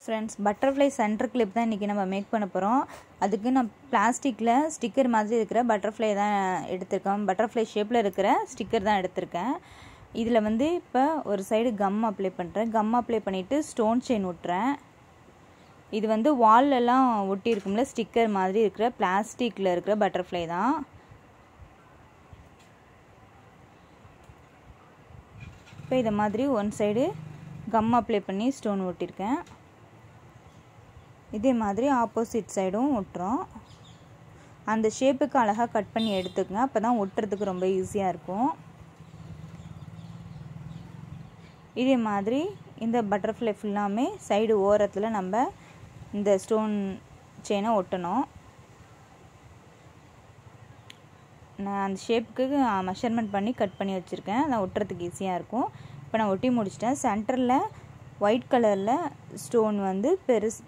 Friends, butterfly centre clip தான் இன்றைக்கி நம்ம மேக் பண்ண போகிறோம். அதுக்கு நான் பிளாஸ்டிக்கில் ஸ்டிக்கர் மாதிரி இருக்கிற பட்டர்ஃப்ளை தான் எடுத்திருக்கேன். பட்டர்ஃப்ளை ஷேப்பில் இருக்கிற ஸ்டிக்கர் தான் எடுத்திருக்கேன். இதில் வந்து இப்போ ஒரு சைடு கம் அப்ளை பண்ணுறேன். கம் அப்ளை பண்ணிவிட்டு ஸ்டோன் செயின் ஒட்டுறேன். இது வந்து வால்லெல்லாம் ஒட்டி இருக்கும்ல ஸ்டிக்கர் மாதிரி இருக்கிற பிளாஸ்டிக்கில் இருக்கிற பட்டர்ஃப்ளை தான். இப்போ இதை மாதிரி ஒன் சைடு கம் அப்ளை பண்ணி ஸ்டோன் ஒட்டியிருக்கேன். இதே மாதிரி ஆப்போசிட் சைடும் ஒட்டுறோம். அந்த ஷேப்புக்கு அழகாக கட் பண்ணி எடுத்துக்கங்க, அப்போ தான் ஒட்டுறதுக்கு ரொம்ப ஈஸியாக இருக்கும். இதே மாதிரி இந்த பட்டர்ஃப்ளை ஃபுல்லாமே சைடு ஓரத்தில் நம்ம இந்த ஸ்டோன் செயினை ஒட்டணும். நான் அந்த ஷேப்புக்கு மெஷர்மெண்ட் பண்ணி கட் பண்ணி வச்சுருக்கேன், அதான் ஒட்டுறதுக்கு ஈஸியாக இருக்கும். இப்போ நான் ஒட்டி முடிச்சிட்டேன். சென்டரில் ஒயிட் கலரில் ஸ்டோன் வந்து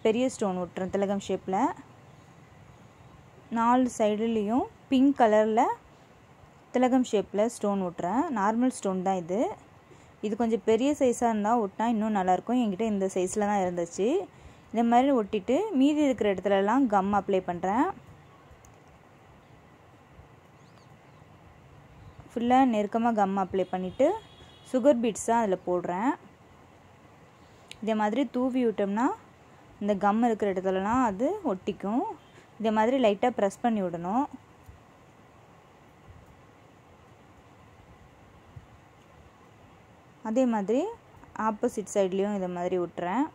பெரிய ஸ்டோன் ஒட்டுறேன் திலகம் ஷேப்பில். 4 சைடுலேயும் பிங்க் கலரில் திலகம் ஷேப்பில் ஸ்டோன் ஒட்டுறேன். நார்மல் ஸ்டோன் தான் இது. இது கொஞ்சம் பெரிய சைஸாக இருந்தால் ஒட்டினா இன்னும் நல்லாயிருக்கும். என்கிட்ட இந்த சைஸில் தான் இருந்துச்சு. இந்த மாதிரி ஒட்டிட்டு மீதி இருக்கிற இடத்துலலாம் கம் அப்ளை பண்ணுறேன். ஃபுல்லாக நெருக்கமாக கம் அப்ளை பண்ணிவிட்டு சுகர் பீட்ஸாக அதில் போடுறேன். இதே மாதிரி தூவி விட்டோம்னா இந்த கம் இருக்கிற இடத்துலலாம் அது ஒட்டிக்கும். இதே மாதிரி லைட்டாக ப்ரெஸ் பண்ணி விடணும். அதே மாதிரி ஆப்போசிட் சைட்லேயும் இதை மாதிரி விட்டுறேன்.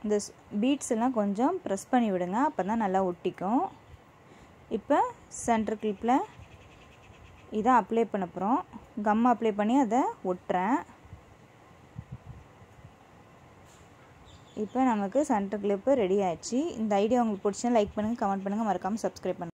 இந்த பீட்ஸ் எல்லாம் கொஞ்சம் ப்ரெஸ் பண்ணி விடுங்க, அப்போ தான் நல்லா ஒட்டிக்கும். இப்போ சென்டர் கிளிப்பில் இதை அப்ளை பண்ண போகிறோம். கம் அப்ளை பண்ணி அதை ஒட்டுறேன். இப்போ நமக்கு சென்டர் கிளிப்பு ரெடி ஆயிடுச்சு. இந்த ஐடியா உங்களுக்கு பிடிச்சா லைக் பண்ணுங்கள், கமெண்ட் பண்ணுங்கள், மறக்காமல் சப்ஸ்கிரைப் பண்ணுங்கள்.